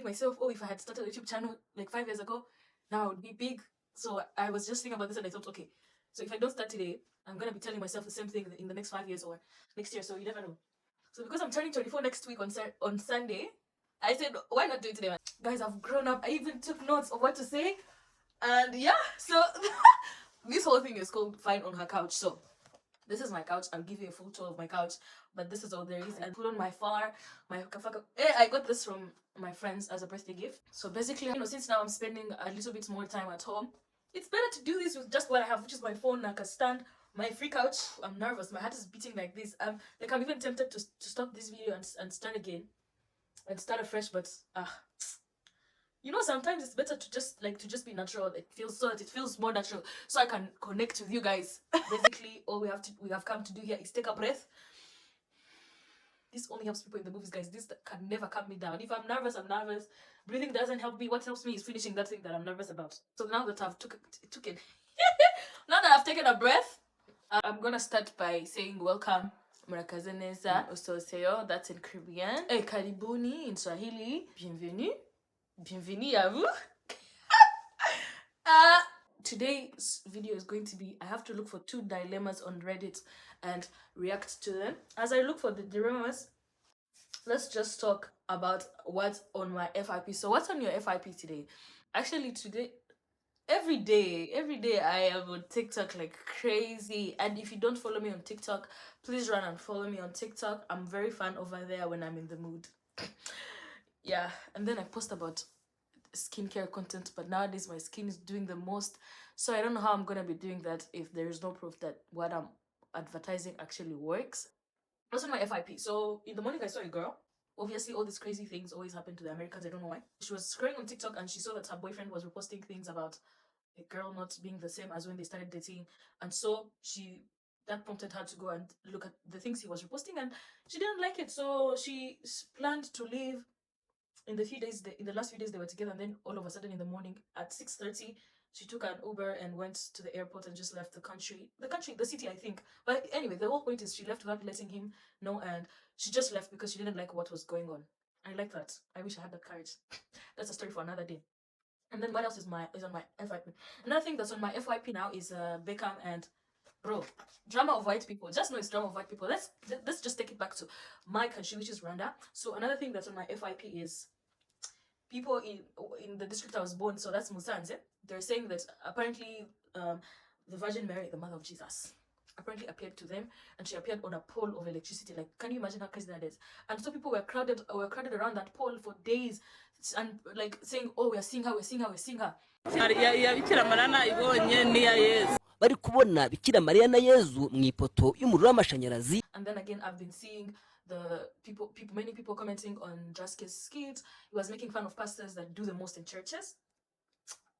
myself, oh, if I had started a YouTube channel like 5 years ago, now I would be big. So I was just thinking about this and I thought, okay, so if I don't start today, I'm gonna be telling myself the same thing in the next 5 years or next year. So you never know. So because I'm turning 24 next week on Sunday, I said, why not do it today, man? Guys, I've grown up. I even took notes of what to say, and yeah. So this whole thing is called "Fine on Her Couch." So this is my couch. I'll give you a full tour of my couch, but this is all there is. And put on my far, my kafaka. I got this from my friends as a birthday gift. So basically, since now I'm spending a little bit more time at home, it's better to do this with just what I have, which is my phone, like a stand, my free couch. I'm nervous. My heart is beating like this. I'm even tempted to stop this video and start again, and start afresh. But sometimes it's better to just be natural. It feels more natural, so I can connect with you guys. Basically, all we have come to do here is take a breath. This only helps people in the movies, guys. This can never calm me down. If I'm nervous, I'm nervous. Breathing doesn't help me. What helps me is finishing that thing that I'm nervous about. So now that I've taken now that I've taken a breath, I'm gonna start by saying welcome. Murakazeneza Ososeo, that's in Caribbean. Karibuni in Swahili. Bienvenue. Bienvenue à vous. Today's video is going to be, I have to look for 2 dilemmas on Reddit and react to them. As I look for the dilemmas, let's just talk about what's on my FIP. So what's on your FIP today? Actually, today, every day I am on TikTok like crazy. And if you don't follow me on TikTok, please run and follow me on TikTok. I'm very fun over there when I'm in the mood. Yeah, and then I post about skincare content, but nowadays my skin is doing the most, so I don't know how I'm gonna be doing that if there is no proof that what I'm advertising actually works. That's on my FIP. So in the morning I saw a girl. Obviously all these crazy things always happen to the Americans, I don't know why. She was scrolling on TikTok and she saw that her boyfriend was reposting things about a girl not being the same as when they started dating, and so that prompted her to go and look at the things he was reposting, and she didn't like it, so she planned to leave in the last few days they were together, and then all of a sudden in the morning at 6:30 she took an Uber and went to the airport and just left the city, I think. But anyway, the whole point is she left without letting him know, and she just left because she didn't like what was going on. I like that. I wish I had that courage. That's a story for another day. And then what else is on my FYP? Another thing that's on my FYP now is Beckham and bro, drama of white people. Just know it's drama of white people. Let's just take it back to my country, which is Rwanda. So another thing that's on my FYP is people in the district I was born, so that's Musanze. They're saying that apparently the Virgin Mary, the mother of Jesus, apparently appeared to them, and she appeared on a pole of electricity. Like, can you imagine how crazy that is? And so people were crowded around that pole for days, and like saying, "Oh, we're seeing her, we're seeing her, we're seeing her." bari kubona Bikira Mariya na Yezu mu ipoto y'umuriro w'amashanyarazi. And then again, I've been seeing many people commenting on Jaski's skit. He was making fun of pastors that do the most in churches.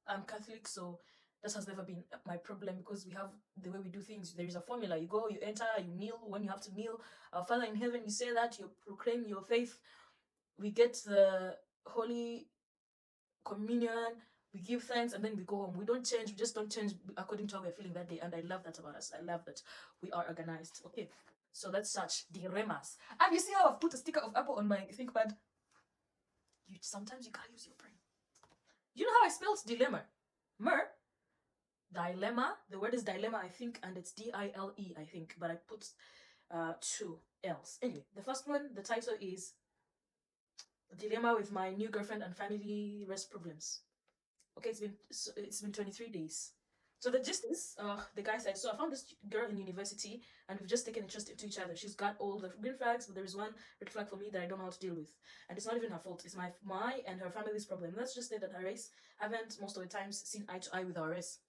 I'm Catholic, so that has never been my problem, because we have the way we do things. There is a formula. You go, you enter, you kneel when you have to kneel. Our Father in heaven, you say that, you proclaim your faith. We get the Holy Communion, we give thanks, and then we go home. We don't change. We just don't change according to how we're feeling that day. And I love that about us. I love that we are organized. Okay, so that's such dilemmas. And you see how I've put a sticker of Apple on my ThinkPad? Sometimes you gotta use your brain. You know how I spelled dilemma? Dilemma. The word is dilemma, I think, and it's DILE, I think, but I put 2 L's. Anyway, the first one, the title is Dilemma with my new girlfriend and family rest problems. Okay, it's been 23 days. So the gist is, the guy said, so I found this girl in university and we've just taken interest into each other. She's got all the green flags, but there is one red flag for me that I don't know how to deal with. And it's not even her fault. It's my and her family's problem. Let's just say that her race haven't most of the times seen eye to eye with our race.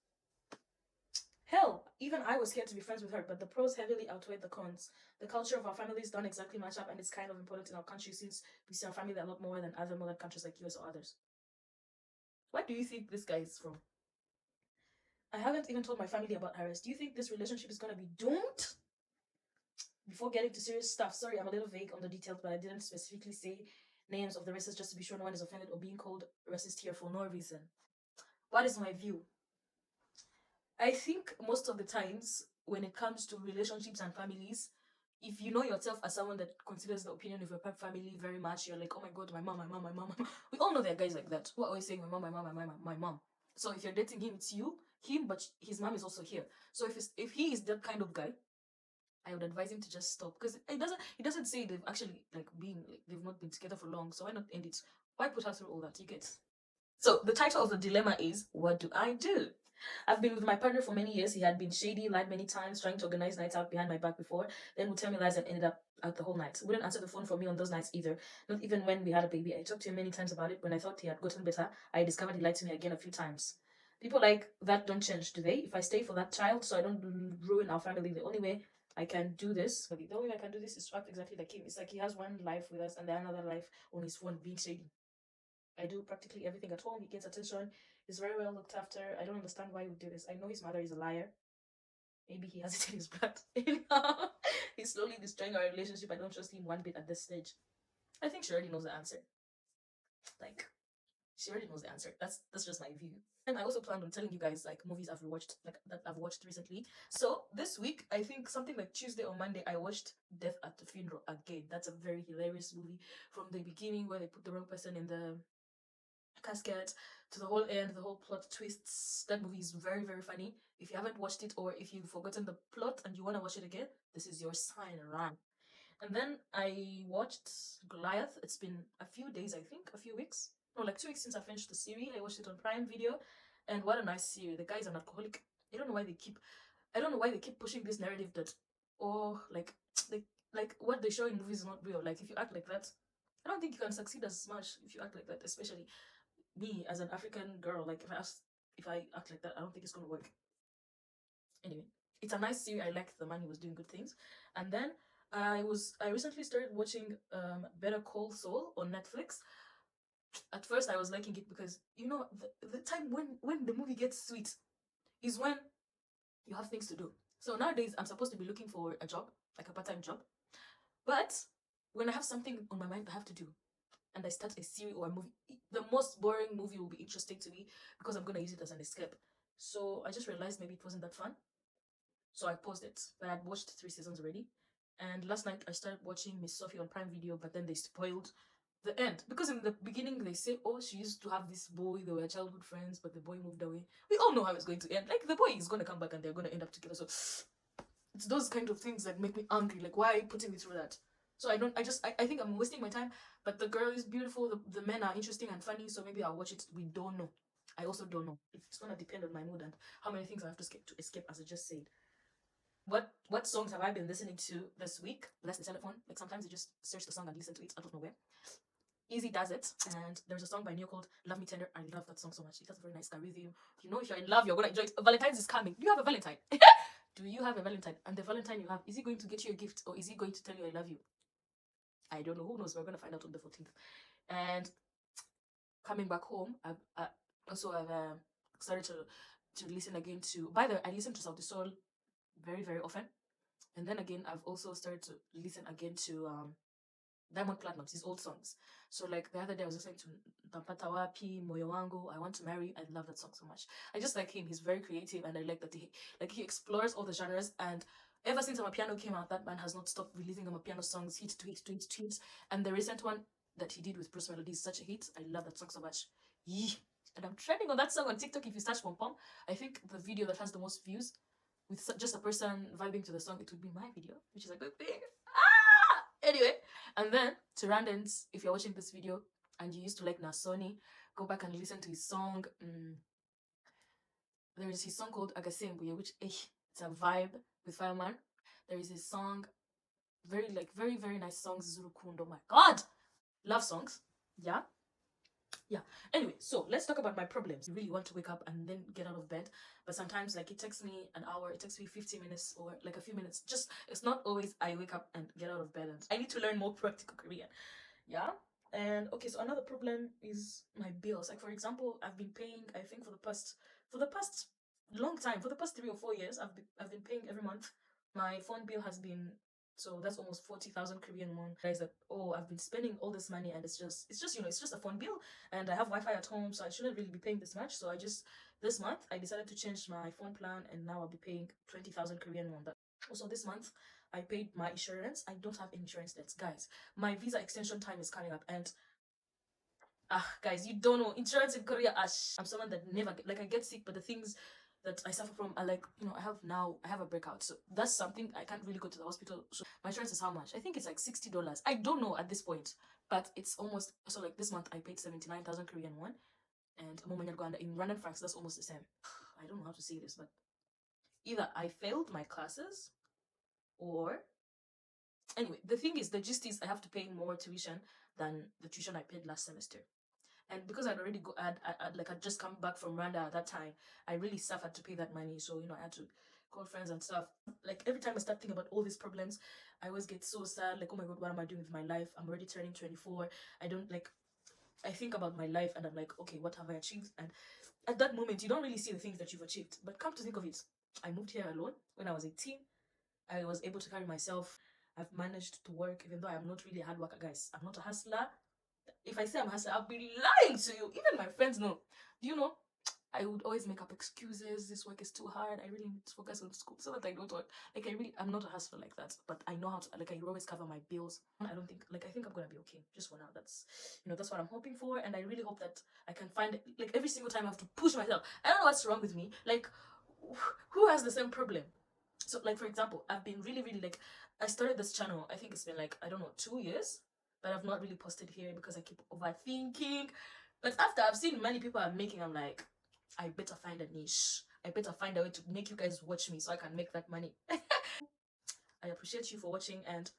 Hell, even I was scared to be friends with her, but the pros heavily outweighed the cons. The culture of our families don't exactly match up, and it's kind of important in our country since we see our family a lot more than other modern countries like US or others. What do you think this guy is from? I haven't even told my family about her race. Do you think this relationship is gonna be doomed? Before getting to serious stuff, sorry, I'm a little vague on the details, but I didn't specifically say names of the races just to be sure no one is offended or being called racist here for no reason. What is my view? I think most of the times when it comes to relationships and families, if you know yourself as someone that considers the opinion of your family very much, you're like, oh my god, my mom, my mom, my mom, my mom. We all know there are guys like that who are always saying my mom, my mom, my mom, my mom. So if you're dating him, it's you, him, but his mom is also here. So if he is that kind of guy, I would advise him to just stop, because it doesn't say they've actually like been like they've not been together for long. So why not end it? Why put her through all that? You get. So the title of the dilemma is, what do I do? I've been with my partner for many years. He had been shady, lied many times, trying to organize nights out behind my back before, then would tell me lies and ended up out the whole night. Wouldn't answer the phone for me on those nights either. Not even when we had a baby. I talked to him many times about it. When I thought he had gotten better, I discovered he lied to me again a few times. People like that don't change, do they? If I stay for that child so I don't ruin our family, the only way I can do this, is to act exactly like him. It's like he has one life with us and then another life on his phone being shady. I do practically everything at home. He gets attention. He's very well looked after. I don't understand why he would do this. I know his mother is a liar. Maybe he has it in his blood. He's slowly destroying our relationship. I don't trust him one bit at this stage. I think she already knows the answer. Like, she already knows the answer. That's just my view. And I also planned on telling you guys like movies I've watched, like that I've watched recently. So this week, I think something like Tuesday or Monday, I watched Death at the Funeral again. That's a very hilarious movie from the beginning where they put the wrong person in the casket to the whole end, the whole plot twists. That movie is very, very funny. If you haven't watched it or if you've forgotten the plot and you want to watch it again, this is your sign, run. And then I watched Goliath. It's been a few days, I think, a few weeks. No, like 2 weeks since I finished the series. I watched it on Prime Video. And what a nice series. The guy's an alcoholic. I don't know why they keep pushing this narrative that, oh, like what they show in movies is not real. Like if you act like that, I don't think you can succeed as much if you act like that, especially me as an African girl. Like if I act like that, I don't think it's gonna work. Anyway, it's a nice series. I like the man who was doing good things. And then I recently started watching Better Call Saul on Netflix. At first I was liking it because the time when the movie gets sweet is when you have things to do. So nowadays I'm supposed to be looking for a job, like a part-time job. But when I have something on my mind I have to do, and I start a series or a movie, the most boring movie will be interesting to me because I'm gonna use it as an escape. So I just realized maybe it wasn't that fun. So I paused it. But I'd watched 3 seasons already. And last night I started watching Miss Sophie on Prime Video, but then they spoiled the end. Because in the beginning they say, oh, she used to have this boy, they were childhood friends, but the boy moved away. We all know how it's going to end. Like the boy is gonna come back and they're gonna end up together. So it's those kind of things that make me angry. Like, why are you putting me through that? So I think I'm wasting my time. But the girl is beautiful, the men are interesting and funny, so maybe I'll watch it. We don't know. I also don't know. It's gonna depend on my mood and how many things I have to escape, as I just said. What songs have I been listening to this week? Bless the telephone. Like sometimes you just search the song and listen to it out of nowhere. Easy does it, and there's a song by Neo called "Love Me Tender." I love that song so much. It has a very nice rhythm. If you're in love, you're gonna enjoy it. Valentine's is coming. Do you have a Valentine? Do you have a Valentine? And the Valentine you have, is he going to get you a gift or is he going to tell you I love you? I don't know. Who knows? We're gonna find out on the 14th. And coming back home, I've started to listen again to. By the way, I listen to South Soul very, very often. And then again, I've also started to listen again to Diamond Platinum's his old songs. So like the other day I was listening to Tampata Wapi, Moyo Wangu, I Want to Marry. I love that song so much. I just like him. He's very creative and I like that he explores all the genres. And ever since Amapiano came out, that man has not stopped releasing Amapiano songs, hit to hit to hit to hit. And the recent one that he did with Bruce Melody is such a hit. I love that song so much. Yee. And I'm trending on that song on TikTok. If you search Pom Pom, I think the video that has the most views with just a person vibing to the song, it would be my video, which is a good thing. Anyway, and then to Randans, if you're watching this video and you used to like Nasoni, go back and listen to his song. There is his song called Agasembuye, which it's a vibe with Fireman. There is his song, very, very nice songs, Zurukundo. My God, love songs. Yeah. Anyway, so let's talk about my problems. You really want to wake up and then get out of bed, but sometimes like it takes me an hour, it takes me 15 minutes or like a few minutes. Just it's not always I wake up and get out of bed, and I need to learn more practical Korean. Yeah. And okay, so another problem is my bills. Like for example, I've been paying, I think for the past long time, for the past 3 or 4 years, I've been paying every month. My phone bill has been, so that's almost 40,000 Korean won. Guys, that oh, I've been spending all this money and it's just it's just a phone bill, and I have Wi-Fi at home, so I shouldn't really be paying this much. So this month I decided to change my phone plan, and now I'll be paying 20,000 Korean won. Also this month I paid my insurance. I don't have insurance debts, guys. My visa extension time is coming up, and guys, you don't know insurance in Korea. I'm someone that never get, like, I get sick, but the things that I suffer from are like, I have a breakout, so that's something I can't really go to the hospital. So my insurance is how much? I think it's like $60. I don't know at this point, but it's almost, so like this month I paid 79,000 Korean won, and in Rwandan francs that's almost the same. I don't know how to say this, but either I failed my classes or anyway, the thing is, the gist is I have to pay more tuition than the tuition I paid last semester. And because I'd already I'd just come back from Rwanda at that time, I really suffered to pay that money. So I had to call friends and stuff. Like every time I start thinking about all these problems, I always get so sad. Like, oh my god, what am I doing with my life? I'm already turning 24. I don't like. I think about my life and I'm like, okay, what have I achieved? And at that moment, you don't really see the things that you've achieved. But come to think of it, I moved here alone when I was 18. I was able to carry myself. I've managed to work, even though I'm not really a hard worker, guys. I'm not a hustler. If I say I'm a hustler, I'll be lying to you. Even my friends know. Do you know? I would always make up excuses. This work is too hard. I really need to focus on school so that I don't work. Like, I'm not a hustler like that, but I know how to, like, I always cover my bills. I don't think, like, I think I'm gonna be okay just for now. That's what I'm hoping for. And I really hope that I can find, like, every single time I have to push myself. I don't know what's wrong with me. Like, who has the same problem? So, like, for example, I've been really, really, like, I started this channel, I think it's been like, I don't know, 2 years, but I've not really posted here because I keep overthinking. But after I've seen many people are making, I'm like, I better find a niche. I better find a way to make you guys watch me so I can make that money. I appreciate you for watching, and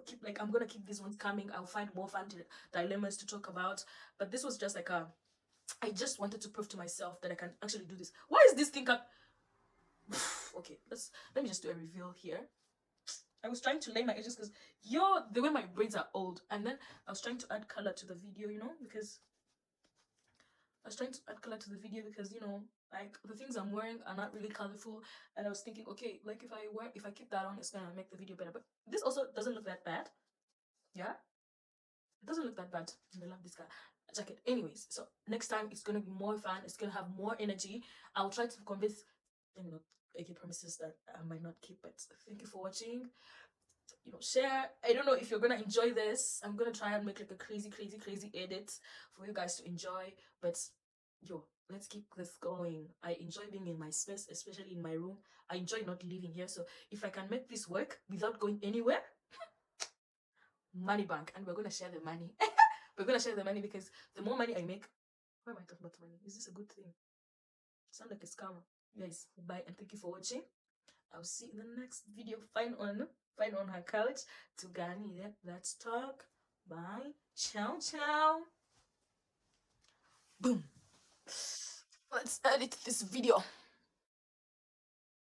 keep, like, I'm gonna keep these ones coming. I'll find more fun dilemmas to talk about. But this was just like I just wanted to prove to myself that I can actually do this. Why is this thing up? Okay, let me just do a reveal here. I was trying to lay my edges because the way my braids are old, and then I was trying to add color to the video, because I was trying to add color to the video because like, the things I'm wearing are not really colorful, and I was thinking, okay, like, if I keep that on, it's gonna make the video better. But this also doesn't look that bad. Yeah, it doesn't look that bad. I love this jacket. Anyways, so next time it's gonna be more fun. It's gonna have more energy. I'll try to convince. Let me not make promises that I might not keep. But thank you for watching. Share. I don't know if you're gonna enjoy this. I'm gonna try and make like a crazy, crazy, crazy edit for you guys to enjoy. But let's keep this going. I enjoy being in my space, especially in my room. I enjoy not living here. So if I can make this work without going anywhere, money bank, and we're gonna share the money. We're gonna share the money because the more money I make, why am I talking about money? Is this a good thing? Sound like a scammer. Guys, bye and thank you for watching. I'll see you in the next video. Fine on her couch. Tugani, let's talk. Bye. Ciao, ciao. Boom. Let's edit this video.